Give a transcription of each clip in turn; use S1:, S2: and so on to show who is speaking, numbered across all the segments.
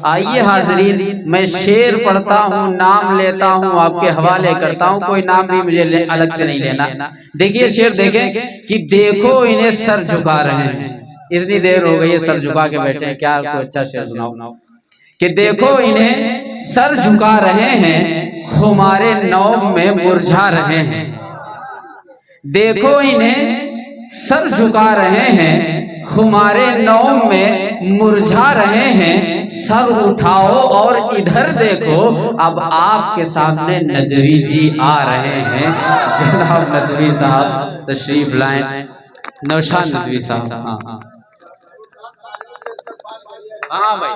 S1: आइए हाज़रीन, मैं शेर पढ़ता हूँ, नाम लेता हूँ, आपके हवाले करता हूँ, कोई नाम भी मुझे अलग से नहीं लेना। देखिए शेर देखें कि देखो इन्हें सर झुका रहे हैं। इतनी देर हो गई है सर झुका के बैठे हैं, क्या कोई अच्छा शेर सुनाओ। कि देखो इन्हें सर झुका रहे हैं, हमारे नौम में मुरझा रहे हैं। देखो इन्हें सर झुका रहे हैं, हमारे नौम में मुरझा रहे हैं। सर उठाओ और इधर देखो, अब आपके सामने नदवी जी आ रहे हैं। जनाब नदवी साहब तशरीफ लाएं, नौशाद नदवी साहब। हाँ भाई।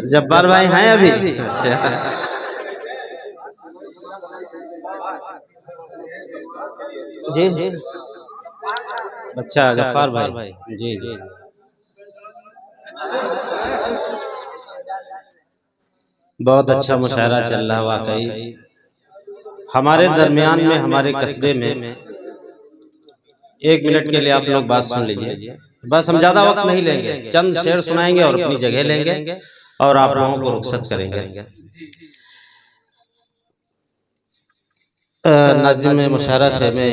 S2: जब्बार भाई हैं अभी? अच्छा जी जी। अच्छा जब्बार भाई जी जी। बहुत अच्छा मुशायरा चल रहा वाकई। हमारे दरमियान में, हमारे कस्बे में 1 मिनट के लिए आप लोग बात सुन लीजिए। बस हम ज्यादा वक्त नहीं लेंगे, चंद शेर सुनाएंगे और अपनी जगह लेंगे और आप लोगों को रुखसत करेंगे। नाज़िम मुशायरा से मैं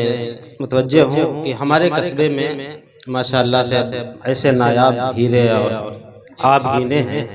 S2: मुतवज्जे हूँ कि हमारे कस्बे में माशाअल्लाह से ऐसे नायाब हीरे और आबगीने हैं,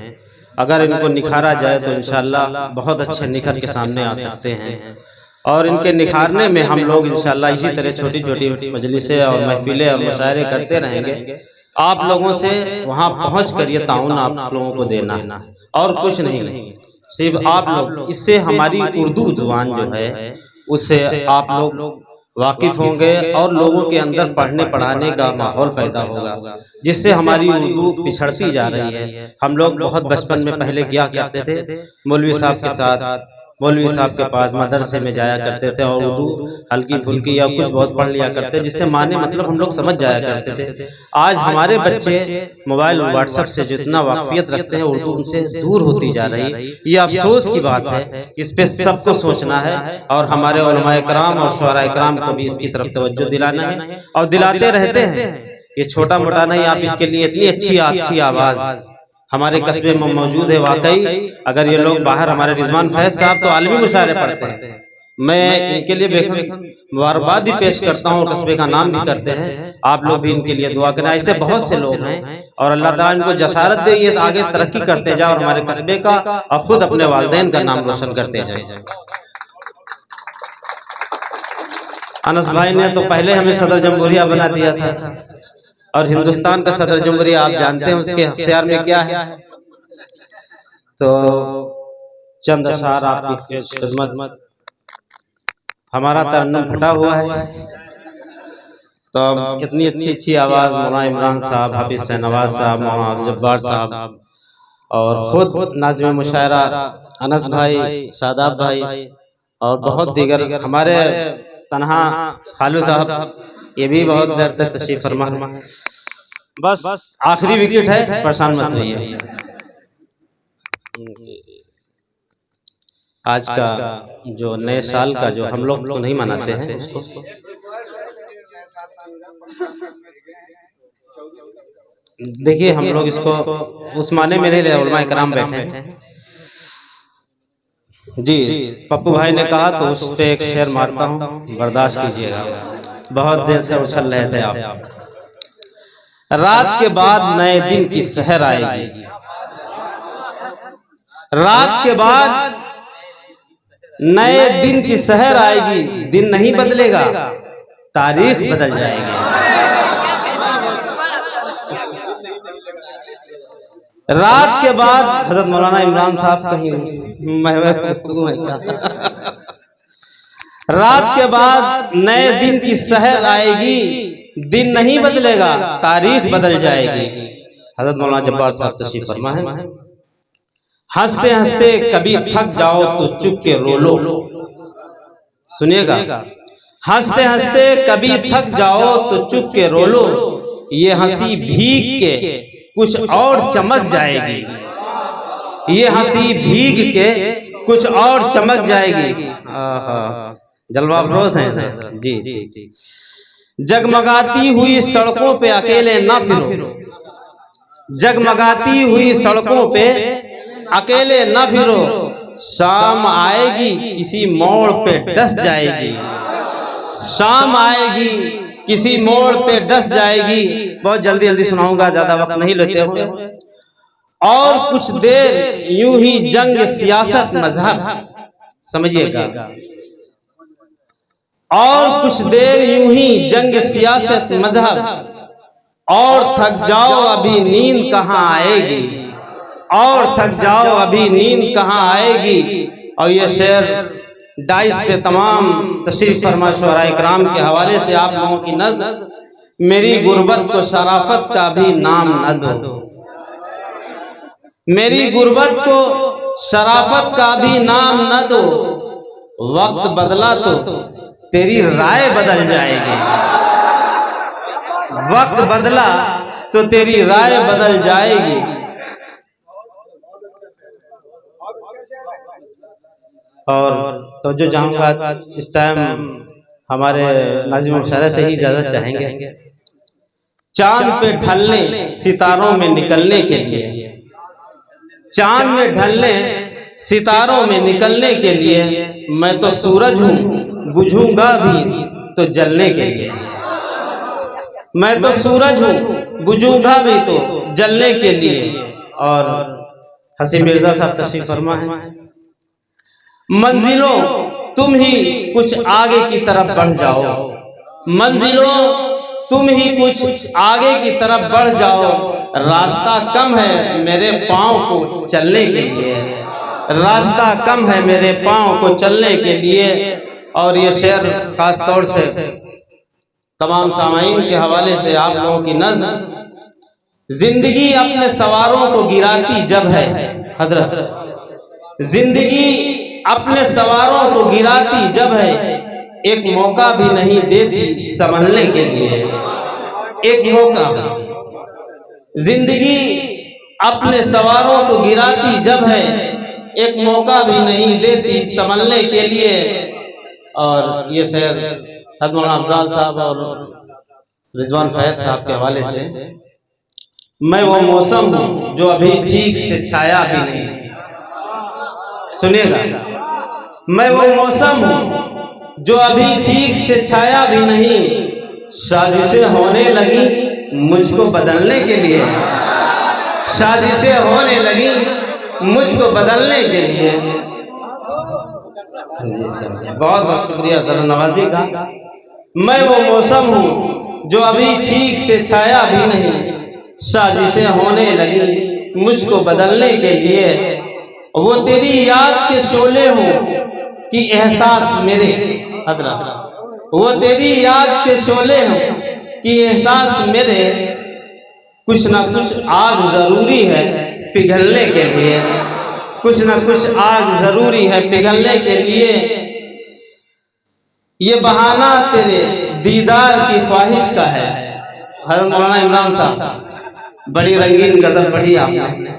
S2: अगर इनको निखारा जाए तो इंशाअल्लाह बहुत अच्छे निखर के सामने आ सकते हैं। और इनके निखारने में हम लोग इंशाअल्लाह इसी तरह छोटी छोटी मजलिसें और महफिलें और मुशायरे करते रहेंगे। आप लोगों से वहाँ पहुँच कर ये ताउन आप लोगों को देना और कुछ नहीं, सिर्फ आप लोग। इससे हमारी उर्दू जुबान जो है उससे आप लोग वाकिफ होंगे और लोगों के अंदर पढ़ने पढ़ाने का माहौल पैदा होगा, जिससे हमारी उर्दू पिछड़ती जा रही है। हम लोग बहुत बचपन में पहले क्या करते थे, मौलवी साहब के साथ, मौलवी साहब के पास मदरसे में जाया करते थे और उर्दू हल्की फुल्की या कुछ बहुत पढ़ लिया करते, जिससे माने मतलब हम लोग समझ जाया करते थे। आज हमारे बच्चे मोबाइल व्हाट्सएप से जितना वाकफियत रखते हैं, उर्दू उनसे दूर होती जा रही है। ये अफसोस की बात है, इस पे सबको सोचना है और हमारे उलमाए कराम और शुअराए कराम को भी इसकी तरफ तवज्जो दिलाना है और दिलाते रहते हैं। ये छोटा मोटा नहीं, आप इसके लिए इतनी अच्छी आवाज़ हमारे कस्बे में मौजूद है वाकई। अगर ये लोग बाहर, हमारे रिजवान फैज साहब तो आलमी मुशायरे पढ़ते हैं, मैं इनके लिए बेखद मुबारकबाद भी पेश करता हूँ और कस्बे का नाम भी करते हैं। आप लोग भी इनके लिए दुआ करें। ऐसे बहुत से लोग हैं और अल्लाह ताला इनको जसारत दे, ये आगे तरक्की करते जाए और हमारे कस्बे का और खुद अपने वालिदैन का नाम रोशन करते जाए। अनस भाई ने तो पहले हमें सदर जमहूरिया बना दिया था और हिंदुस्तान का सदर जमहूरिया आप जानते हैं उसके इख्तियार में क्या है। तो चंद अशार आपकी खिदमत, हमारा तरन्नुम फटा हुआ है तो इतनी अच्छी आवाज़ मौलाना इमरान साहब, हाफिज शहनवाज साहब, मौलाना जब्बार साहब और खुद नाज़िम मुशायरा अनस भाई, शादाब भाई और बहुत दीगर हमारे तन्हा खालू साहब, ये भी बहुत देर तक तशरीफ फरमा है। बस आखिरी विकेट है, परेशान मत होइए। आज का जो नए साल का जो हम लोग तो नहीं मनाते हैं उसको, देखिए हम लोग इसको उस माने में नहीं ले, उलमाए कराम बैठे हैं जी। पप्पू भाई ने कहा तो उस पे एक शेर मारता हूँ, बर्दाश्त कीजिएगा, बहुत देर से उछल रहे थे आप। रात के बाद नए दिन की सहर आएगी, रात के बाद नए दिन की सहर आएगी, दिन नहीं बदलेगा, तारीख बदल जाएगी। रात के बाद हजरत मौलाना इमरान साहब कहीं रात के बाद नए दिन की सहर आएगी, दिन नहीं बदलेगा, तारीख बदल जाएगी। हजरत मौलाना जब्बार साहब तशरीफ फरमा है। हंसते हंसते कभी थक जाओ तो चुप के रो लो, सुनिएगा, हंसते हंसते कभी थक जाओ तो चुप के रो लो, ये हंसी भीग के कुछ और चमक जाएगी, ये हंसी भीग के कुछ और चमक जाएगी। आहा, जलवा अफरोज हैं जी जी। जगमगाती हुई सड़कों पे अकेले ना फिरो, जगमगाती हुई सड़कों पे अकेले ना फिरो, शाम आएगी किसी मोड़ पे डस जाएगी, शाम आएगी किसी मोड़ पे डस जाएगी। बहुत जल्दी जल्दी सुनाऊंगा, ज्यादा वक्त नहीं लेते हो। और कुछ देर यूं ही जंग सियासत मजहब, समझिएगा, और कुछ देर यूं ही जंग सियासत मजहब, और थक जाओ अभी नींद कहाँ आएगी, और थक जाओ अभी नींद कहाँ आएगी। और ये शेर डाइस पे तमाम तशरीफ फरमा शुअरा इकराम के हवाले से आप लोगों की नज़्म, मेरी गुर्बत को शराफत का भी नाम न दो, मेरी गुर्बत को शराफत का भी नाम न दो, वक्त बदला तो तेरी राय बदल जाएगी, वक्त बदला तो तेरी राय बदल जाएगी। और तो जो चाहूँगा इस टाइम हमारे नाज़िम शायर से ही इजाज़त चाहेंगे। चांद पे ढलने सितारों में निकलने के लिए, चांद में ढलने सितारों में निकलने के लिए, मैं तो सूरज हूँ बुझूंगा भी तो जलने के लिए, मैं तो सूरज हूँ बुझूंगा भी तो जलने के लिए। और हसीन मिर्जा साहब तशरीफ फरमा है। मंजिलों तुम ही कुछ आगे की तरफ बढ़ जाओ, मंजिलों तुम ही कुछ आगे की तरफ बढ़ जाओ, रास्ता कम है मेरे पाँव को चलने के लिए, रास्ता कम है मेरे पाँव को चलने के लिए। और ये शेर खास तौर से तमाम सामाईन के हवाले से आप लोगों की नज़्म, जिंदगी अपने सवारों को गिराती जब है हजरत, जिंदगी अपने सवारों को गिराती जब है, एक मौका भी नहीं देती संभलने के लिए, एक मौका भी। जिंदगी अपने सवारों को गिराती जब है, एक मौका भी नहीं देती संभलने के लिए। और ये शेर हज़रत मौलाना अफजाल साहब और रिजवान फैज साहब के हवाले से, मैं वो मौसम हूँ जो अभी ठीक से छाया भी नहीं, सुनिएगा, मैं वो मौसम हूँ जो अभी ठीक से छाया भी नहीं, साजिशें होने लगी मुझको बदलने के लिए, साजिशें होने लगी मुझको बदलने के लिए। बहुत बहुत शुक्रिया जरा नवाजी का। मैं वो मौसम हूँ जो अभी ठीक से छाया भी नहीं, साजिशें होने लगी मुझको बदलने के लिए। वो तेरी याद के शोले हो कि एहसास मेरे हजरत, वो तेरी याद के शोले हो कि एहसास मेरे, कुछ ना कुछ आग जरूरी है पिघलने के लिए, कुछ ना कुछ आग जरूरी है पिघलने के लिए। ये बहाना तेरे दीदार की ख्वाहिश का है। हज़रत मौलाना इमरान साहब बड़ी रंगीन गजल पढ़ी आपने।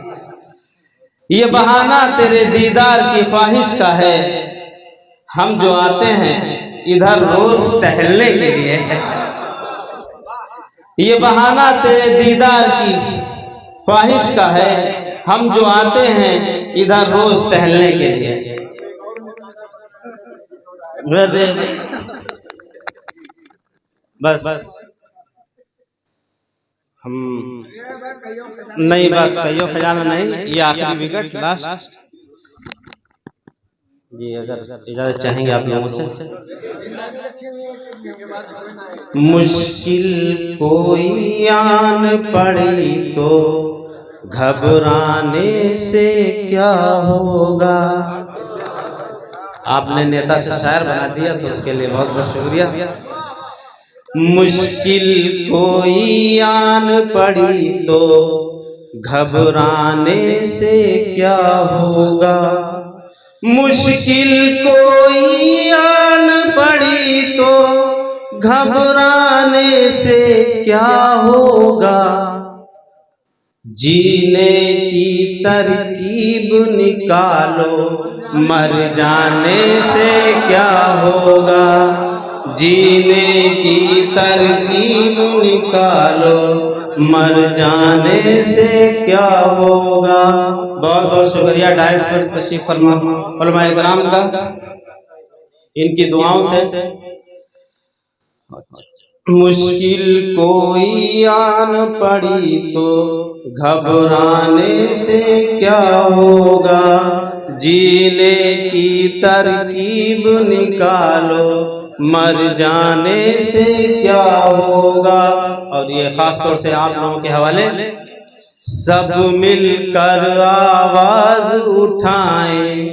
S2: ये बहाना तेरे दीदार की ख्वाहिश का है, हम जो आते हैं इधर रोज टहलने के लिए है। ये बहाना तेरे दीदार की ख्वाहिश का है, हम जो आते हैं इधर रोज टहलने के लिए। बस हम नहीं, बस कहियो खजाना नहीं, ये आखिरी विकेट लास्ट जी। अगर इजाजत चाहेंगे आप लोगों से। मुश्किल कोई आन पड़ी तो घबराने से क्या होगा। आपने नेता से शायर बना दिया तो उसके लिए बहुत बहुत शुक्रिया। मुश्किल कोई आन पड़ी तो घबराने से क्या होगा, मुश्किल कोई आन पड़ी तो घबराने से क्या होगा। जीने की तरकीब निकालो, मर जाने से क्या होगा। जीने की तरकीब निकालो, मर जाने से क्या होगा। बहुत बहुत शुक्रिया डायस पर तशरीफ फरमा उलमाए किराम का, इनकी दुआओं से। मुश्किल कोई आन पड़ी तो घबराने से क्या होगा। जीने की तरकीब निकालो, मर जाने से क्या होगा। और ये खास तौर से आप लोगों के हवाले। सब मिलकर आवाज उठाएं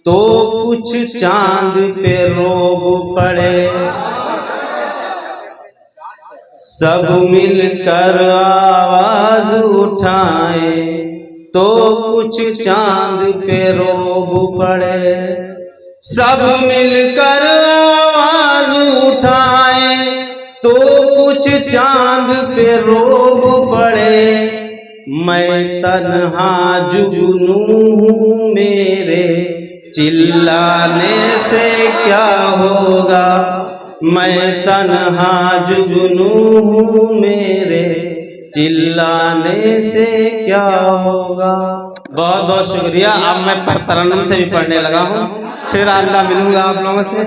S2: तो कुछ चांद पे रोब पड़े। सब मिलकर आवाज उठाएं तो कुछ चांद पे रोब पड़े। सब मिलकर आवाज उठाएं तो कुछ चांद पे रोब पड़े। मैं तन्हा जुगनू हूँ, मेरे चिल्लाने से क्या होगा। मैं तन्हा जुगनू हूँ, मेरे चिल्लाने से क्या होगा। बहुत बहुत शुक्रिया। अब मैं तरन्नुम से भी पढ़ने लगा हूँ, फिर आइंदा मिलूंगा आप लोगों से।